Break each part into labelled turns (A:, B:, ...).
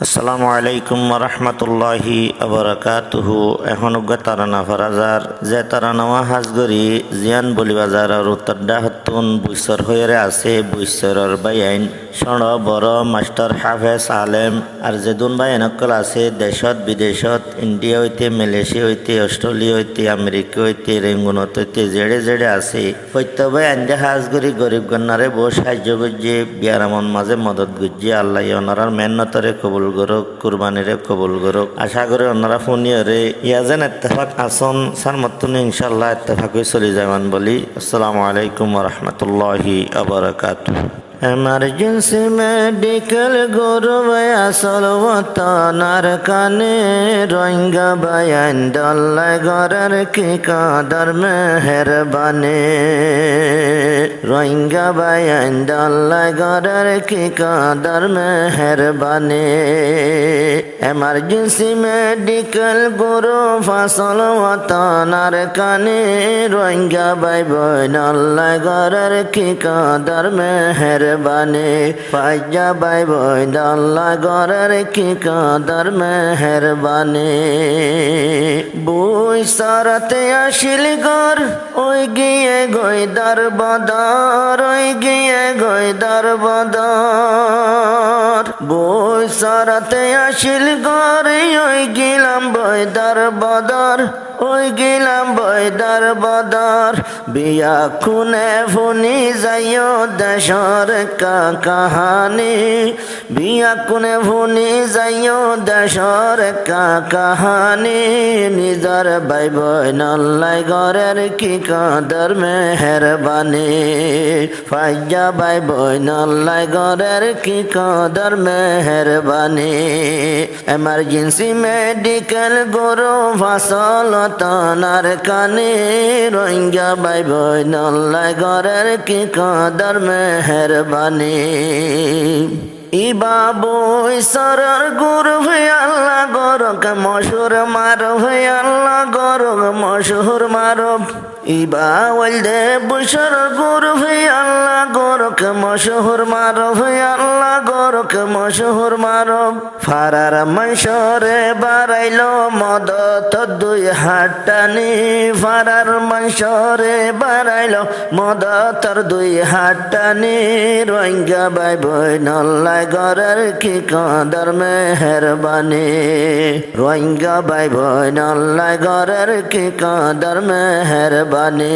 A: আসসালামু আলাইকুম রহমতুল্লাহি আবরাকাতুহু। এখন তারানা ফারাজার যে তারানামা হাজগরি জিয়ান বলিবাজার আর উত্তরডা হতুন বুইসর হয়ে আছে বুইসরের বাইন সণ বড় মাস্টার হাফেজ আলেম আর যেদুন বাইন অকল আছে দেশত বিদেশত ইন্ডিয়া হইতে মালয়েশিয়া হইতে অস্ট্রেলিয়া হইতে আমেরিকা হইতে রেঙ্গুনত হইতে জেড়ে জেড়ে আছে প্রত্যেক আন্দে হাজগরি গরিব গন্নারে বহু সাহায্য গুজিয়ে বিয়ারামন মাঝে মদত গুজিয়ে আল্লাহ ওনারার মেহনতরে কবুল গরক কুরবানিরে কবুল গরক। আশা করি ওনারা ফোনিয়রে ইয়াজেন ইত্তেফাক আসন সার মতুন ইনশাল্লাহ ইত্তেফাক হয়ে চলে যাবেন বলি। আসসালামু আলাইকুম রহমতুল্লাহি আবরাকাতুহু। এমার্জেন্সি মেডিকেল গরু আসল ওয়াতানার কানে রোহিঙ্গা বায়ান দল্লাই ঘরের কি কাদার মেহরবানে রোহিঙ্গা বায়ান দল্লাই ঘরের কি কাদার মেহরবানে এমার্জেন্সি মেডিকেল গরু ফসল ওয়াতানার কানে রোহিঙ্গা বাই বইন দল্লাই ঘরের কি কাদার মেহরবানে পাইজা বাই বই আল্লাহ গরের কি কাদার মেহরবানে বুই সারাতে আসিল গর ওই গিয়ে গইদার বদর ওই গিয়ে গইদার বদর বুই সারাতে আসিল গর ওই গিলাম বইদার বদর ওই গিলাম বইদার বদর বিয়া খুনে ফুনি যাইও দেশর কাহানি বিয়া কোনে ভুনি যাইও দেশর কাহানি নিজর বাই বইন আল্লাহ ঘরের কি কাদর মেহরবানি ফাইজা বাই বইন আল্লাহ ঘরের কি কাদর মেহরবানি এমার্জেন্সি মেডিকেল গরু ফসল তানার কানে রোহিঙ্গা বাই বইন আল্লাহ ঘরের কি কাদর মেহরবানি ই বাবু সরর গুরু হয়ে আল্লাহ গরক মশুর মার হয়ে আল্লাহ গরক মশুর মারো ইবা ওয়ালদে বুশর গুরু হয়ে আল্লাহ গরক মশুর মারো হয়ে আল্লাহ গরক মশুর মারো ফারার মনসরে বারাইলো মদত দুই হাটানি ফারার মনসরে বারাইলো মদতর দুই হাটানি রোহিঙ্গা বাই বইন আল্লাহ ঘরের কি কাদার মেহরবানি রোহিঙ্গা বাই বইন আল্লাহ ঘরের কি কাদার মেহরবানি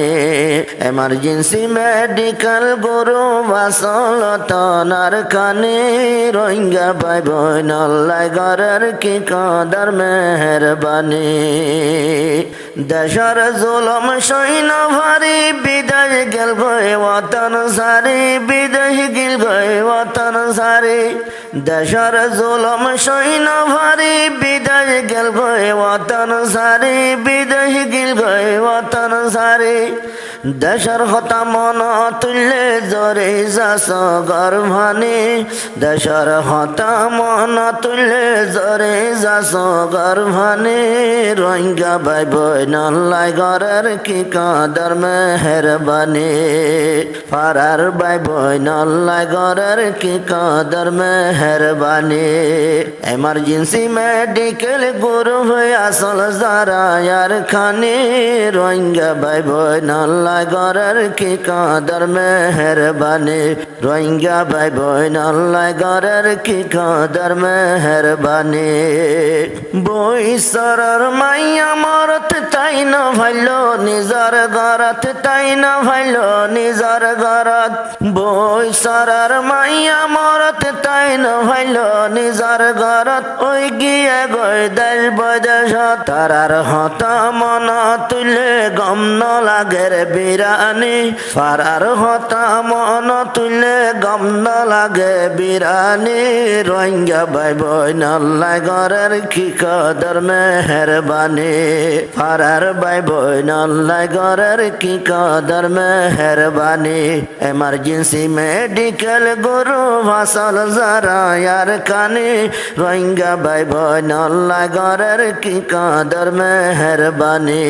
A: এমার্জেন্সি মেডিকেল গরু বাসল তনার কানে রোহিঙ্গা বাই বইন আল্লাহ ঘরের কি কাদার মেহরবানি দেশর জুলম সৈন ভারি বিদায় গেল গয়ে ওয়াতন সারি বিদায় গেল গয়ে ওয়াতন সারি দেশর জুলম সৈন ভারি বিদায় গেল গয়ে ওয়াতন সারি বিদায় গেল গয়ে ওয়াতন সারি দেশর হতা মন তুললে জরে যাস গর্ভানি দেশর হতা মন তুললে জরে যাস গর্ভানি রোহিঙ্গা বাই বইন আল্লাহ ঘরের কি কাদার মেহরবানি ফারার বাই বইন আল্লাহ ঘরের কি কাদার মেহরবানি এমার্জেন্সি মেডিকেল গুরু হয়ে আসল যারা ইয়ার খানি রোহিঙ্গা বাই বইন আল্লাহ ঘরের কি কাদার মেহরবানি রোহিঙ্গা বাই বইন আল্লাহ ঘরের কি কাদার মেহরবানি বই সরর মাইয়া মরত তাই না ভাইল নিজর ঘরত তাই না ভাইল নিজর ঘরত বই সরর মাইয়া মরত তাই না ভাইল নিজর ঘরত ওই গিয়ে গই দেশ বদেশ তারার হতা মন তুলে গম ন লাগের বিরানি ফারার হতা মন তুলে গম ন লাগে বিরানি রোহিঙ্গা বাই বইন আল্লাহ ঘরের কি কাদার মেহরবানি ফারার বাই বইন আল্লাহ ঘরের কি কাদার মেহরবানি এমার্জেন্সি মেডিকেল গরু ফসল যারা ইয়ার কানে রোহিঙ্গা বাই বইন আল্লাহ ঘরের কি কাদার মেহরবানি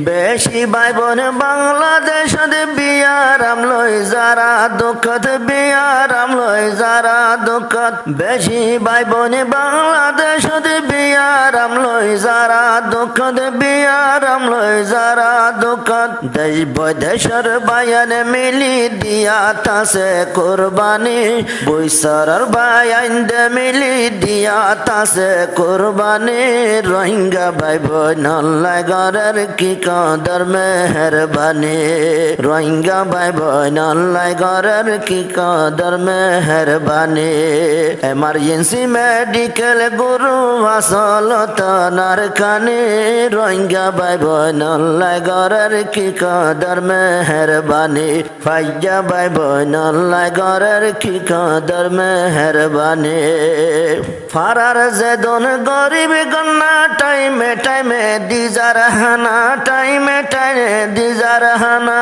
A: বেশি বাই বোন বাংলাদেশত বিয়ারাম লই যারা দুঃখত বিয়ারাম লই যারা দুঃখত বেশি ভাই বোনে বাংলাদেশত বিয়ারাম লই যারা দুঃখত বিয়ারাম লই যারা দুঃখত দেশ বৈদেশের বায়ানে মিলি দিয়া তাসে কোরবানি বৈশারার বায়াইন্দে মিলি দিয়া তাসে কোরবানি রোহিঙ্গা ভাই বোন আল্লাহ গরের কি কদর মেহরবানি রোহিঙ্গা ভাই বোন আল্লাহ গরের কি কদর মেহরবানি এমার্জেন্সি মেডিকেল গুরু আসলত নারকানি রোহিঙ্গা ভাই বোন আল্লাহ গরের কি কদর মেহরবানি ফাইজা ভাই বোন আল্লাহ গরের কি কদর মেহরবানি ফারার যেদন গরিব গন্না টাইমে টাইমে দিজার হানা টাইমে টাইমে দিজার হানা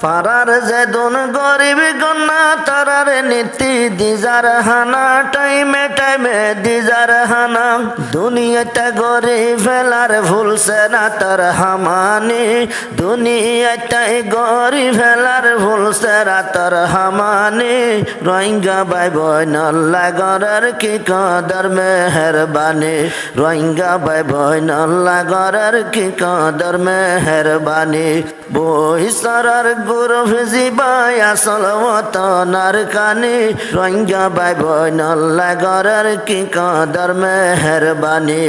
A: ফারার যেদন গরিব গন্না তারার নীতি দিজার হানা টাইমে টাইমে দিজার হানা দুনিয়াতে গরিব ফেলার ভুলছে না তার হামানি দুনিয়াতে গরিব ফেলার ভুলছে না তার হামানি রোহিঙ্গা ভাই বোন আল্লাহ গরের কি কদর মেহরবানি রোহিঙ্গা ভাই বোন আল্লাহ গরের কি কদর মেহরবানি বৈশারার গুরু জিবাই আসল ওতনার কানি রোহিঙ্গা ভাই বোন আল্লাহ গরের কি কদর মেহরবানি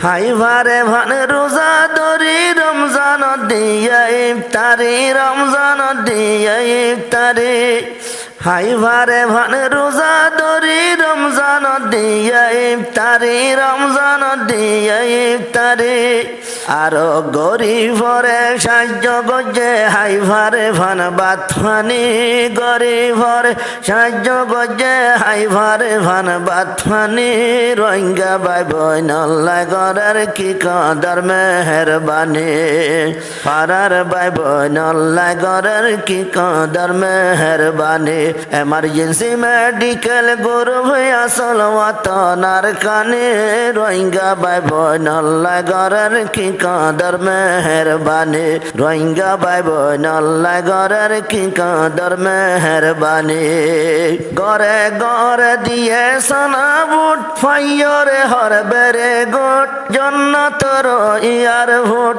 A: হাই ভারে ভান রোজা দরি রমজান দিয়া ইফতারি রমজান দিয়া ইফতারি হাই ভারে ভান রোজা দরি রমজান দিয়া ইফতারি রমজান দিয়া ইফতারি আরো গরিবরে সাহায্য গজে হাই ভারে ভান বাতফানি গরিবরে সাহায্য গজে হাই ভারে ভান বাতফানি রোহিঙ্গা ভাই বোন আল্লাহ গরের কি কদর মেহরবানি ফারার ভাই বোন আল্লাহ গরের কি কদর মেহরবানি এমার্জেন্সি মেডিকেল গুরু আসল ওয়াতনার কানে রোহিঙ্গা ভাই বোন আল্লাহ গরের কি কদর মেহরবানি রোহিঙ্গা ভাই বোন আল্লাহ গরের কি কদর মেহরবানি গরে গরে দিয়ে সোনা বুট ফাইয়রে হর বেরে গোট জন্নতর ইয়ার ভোট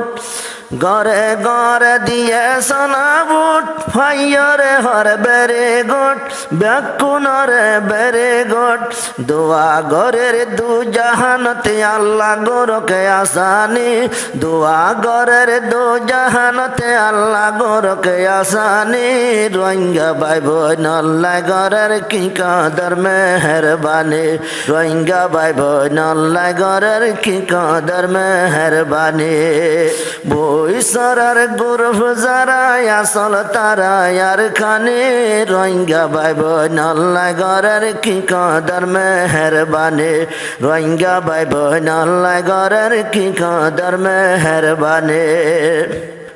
A: গরে গরে দিয়ে সোনা বুট ফাইয়রে হর বেরে গোট ব্যাকুনরে বেরে গোট দোয়া গরের দু জাহানতে আল্লাহ গোরকে আসানি দোয়া গরের দু জাহানতে আল্লাহ গোরকে আসানি রোহিঙ্গা ভাই বোন আল্লাহ গরের কি কদর মেহরবানি রোহিঙ্গা ভাই বোন আল্লাহ গরের কি কদর মেহরবানি বৈশারার গুরু যারা আসল তারা আর খানে রোহিঙ্গা ভাই বোন আল্লাহ গরের কি কদর মেহরবানি রোহিঙ্গা ভাই বোন আল্লাহ গরের কি কদর মেহরবানি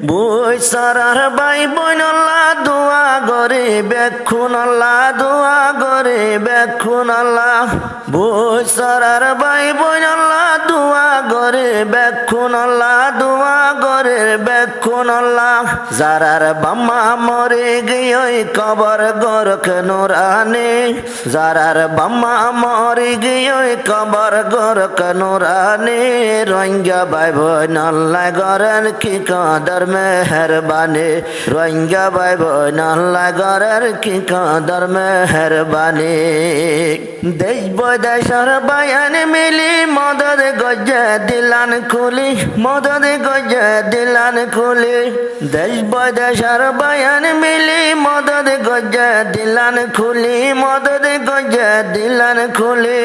A: বৈশারার ভাই বোন আল্লাহ দোয়া গরে বেক্ষুন আল্লাহ দোয়া গরে বেক্ষুন আল্লাহ বৈশারার ভাই বোন আল্লাহ দোয়া গরে বেক্ষুন আল্লাহ দোয়া গরে বেক্ষুন আল্লাহ যারার বাম্মা মরে গিয়ে কবর গরক নুরানি যারার বাম্মা মরে গিয়ে কবর গরক নুরানি রোহিঙ্গা ভাই বোন আল্লাহ গরের কি কদর মেহরবানি রোহিঙ্গা ভাই বোন আল্লাহ গরের কি কদর মেহরবানি দেশ বৈদেশের বায়ান মিলি মদদ গজে দিলান খুলি মদদ গজে দিলান খুলি দেশ বৈদেশের বায়ান মিলি মদদ গজে দিলান খুলি মদদ গজে দিলান খুলি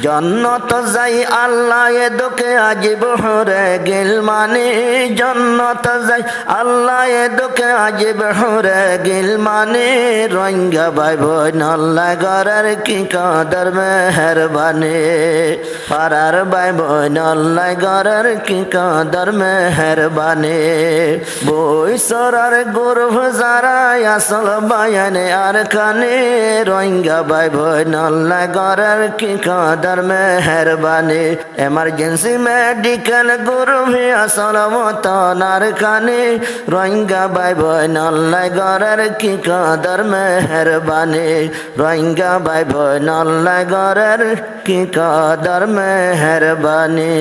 A: জন্নত যাই আল্লাহ এ দোকে আজিব হরে গিল মানে জন্নত যাই আল্লাহ এ দোকে আজিব হরে গিল মানে রোহিঙ্গা ভাই বোন আল্লাহ গরের কি কদর মেহরবানি ফারার ভাই বোন আল্লাহ গরের কি কদর মেহরবানি বৈশারার গুরু যারা আসল বায়ানে আর কানে রোহিঙ্গা ভাই বোন আল্লাহ গরের কি কদর কদর মেহরবানি এমার্জেন্সি মেডিকেল গুরু ভিয়া সলামত নার কানে রোহিঙ্গা ভাই বোন আল্লাহ গরের কি কদর মেহরবানি রোহিঙ্গা ভাই বোন আল্লাহ গরের কি কদর মেহরবানি